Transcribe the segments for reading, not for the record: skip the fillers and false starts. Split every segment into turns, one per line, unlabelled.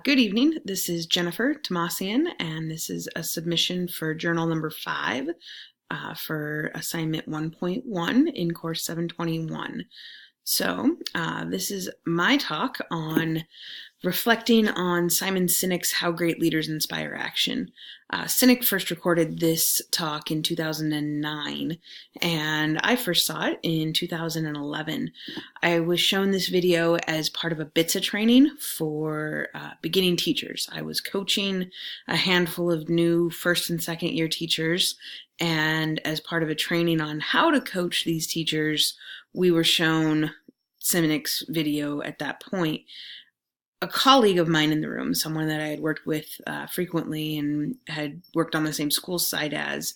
Good evening. This is Jennifer Tomasian, and this is a submission for journal number 5 for assignment 1.1 in course 721. So this is my talk on reflecting on Simon Sinek's How Great Leaders Inspire Action. Sinek first recorded this talk in 2009, and I first saw it in 2011. I was shown this video as part of a BITSA training for beginning teachers. I was coaching a handful of new first and second year teachers, and as part of a training on how to coach these teachers, we were shown Sinek's video at that point. A colleague of mine in the room, someone that I had worked with frequently and had worked on the same school site as,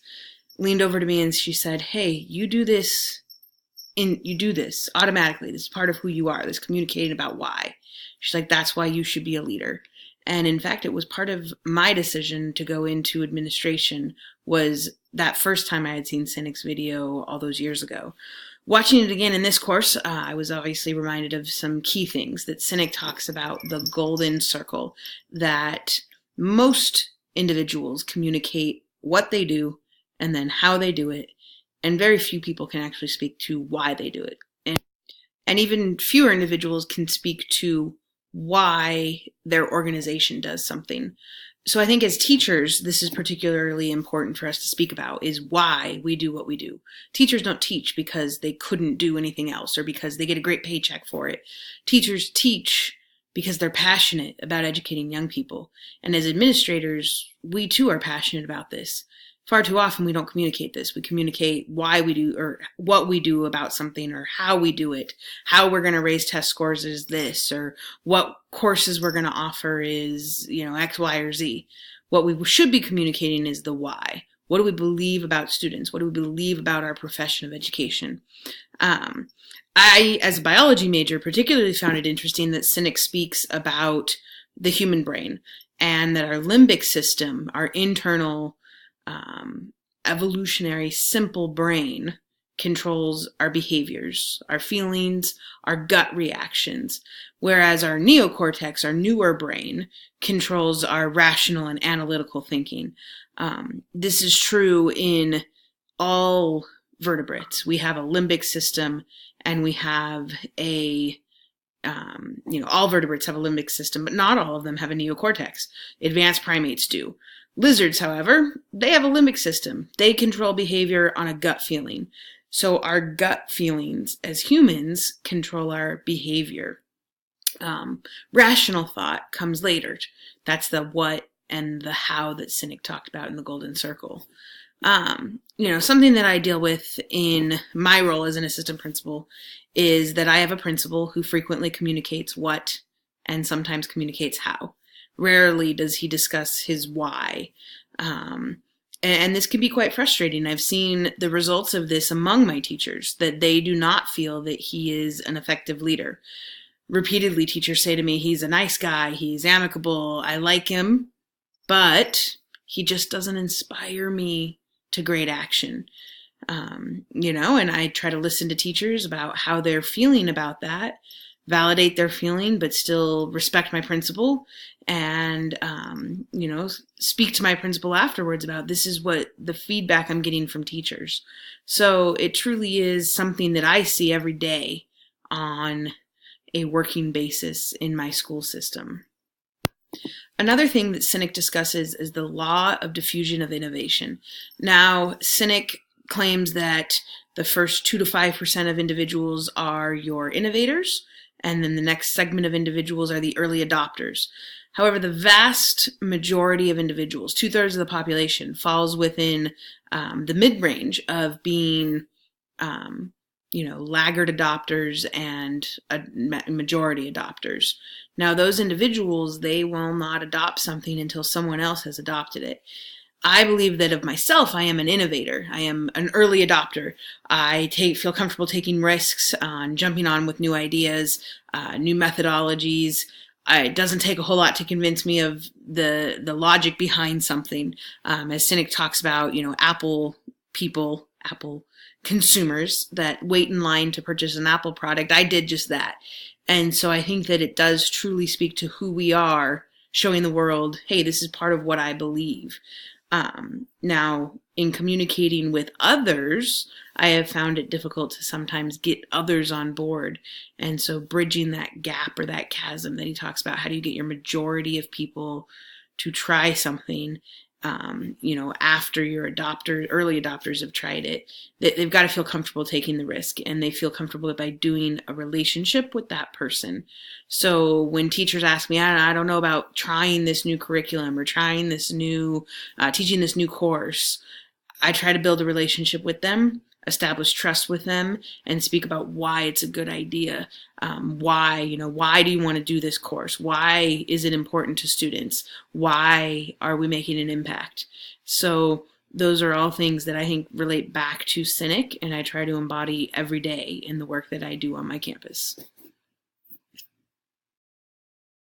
leaned over to me and she said, "Hey, you do this automatically. This is part of who you are, this communicating about why." She's like, "That's why you should be a leader." And in fact, it was part of my decision to go into administration was that first time I had seen Sinek's video all those years ago. Watching it again in this course, I was obviously reminded of some key things that Sinek talks about, the golden circle, that most individuals communicate what they do and then how they do it, and very few people can actually speak to why they do it. And even fewer individuals can speak to why their organization does something. So I think as teachers, this is particularly important for us to speak about, is why we do what we do. Teachers don't teach because they couldn't do anything else or because they get a great paycheck for it. Teachers teach because they're passionate about educating young people. And as administrators, we too are passionate about this. Far too often we don't communicate this. We communicate why we do or what we do about something or how we do it. How we're going to raise test scores is this, or what courses we're going to offer is, X, Y, or Z. What we should be communicating is the why. What do we believe about students? What do we believe about our profession of education? I, as a biology major, particularly found it interesting that Sinek speaks about the human brain and that our limbic system, our internal evolutionary simple brain, controls our behaviors, our feelings, our gut reactions, whereas our neocortex, our newer brain, controls our rational and analytical thinking. This is true in all vertebrates. We have a limbic system, and we have all vertebrates have a limbic system, but not all of them have a neocortex. Advanced primates do. Lizards, however, they have a limbic system. They control behavior on a gut feeling. So our gut feelings as humans control our behavior. Rational thought comes later. That's the what and the how that Sinek talked about in the Golden Circle. Something that I deal with in my role as an assistant principal is that I have a principal who frequently communicates what and sometimes communicates how. Rarely does he discuss his why. And this can be quite frustrating. I've seen the results of this among my teachers, that they do not feel that he is an effective leader. Repeatedly, teachers say to me, "He's a nice guy, he's amicable, I like him, but he just doesn't inspire me to great action." And I try to listen to teachers about how they're feeling about that, validate their feeling, but still respect my principal and, speak to my principal afterwards about this is what the feedback I'm getting from teachers. So it truly is something that I see every day on a working basis in my school system. Another thing that Sinek discusses is the law of diffusion of innovation. Now, Sinek claims that the first 2 to 5% of individuals are your innovators, and then the next segment of individuals are the early adopters. However, the vast majority of individuals, 2/3 of the population, falls within the mid-range of being, laggard adopters and majority adopters. Now, those individuals, they will not adopt something until someone else has adopted it. I believe that of myself, I am an innovator. I am an early adopter. I feel comfortable taking risks, jumping on with new ideas, new methodologies. It doesn't take a whole lot to convince me of the logic behind something. As Sinek talks about, Apple consumers that wait in line to purchase an Apple product. I did just that. And so I think that it does truly speak to who we are showing the world, hey, this is part of what I believe. Now, in communicating with others, I have found it difficult to sometimes get others on board. And so bridging that gap or that chasm that he talks about, how do you get your majority of people to try something, after your early adopters have tried it, they've got to feel comfortable taking the risk, and they feel comfortable by doing a relationship with that person. So when teachers ask me, I don't know about trying this new curriculum or trying this new, teaching this new course, I try to build a relationship with them, establish trust with them, and speak about why it's a good idea. Why do you want to do this course? Why is it important to students? Why are we making an impact? So those are all things that I think relate back to Cynic, and I try to embody every day in the work that I do on my campus.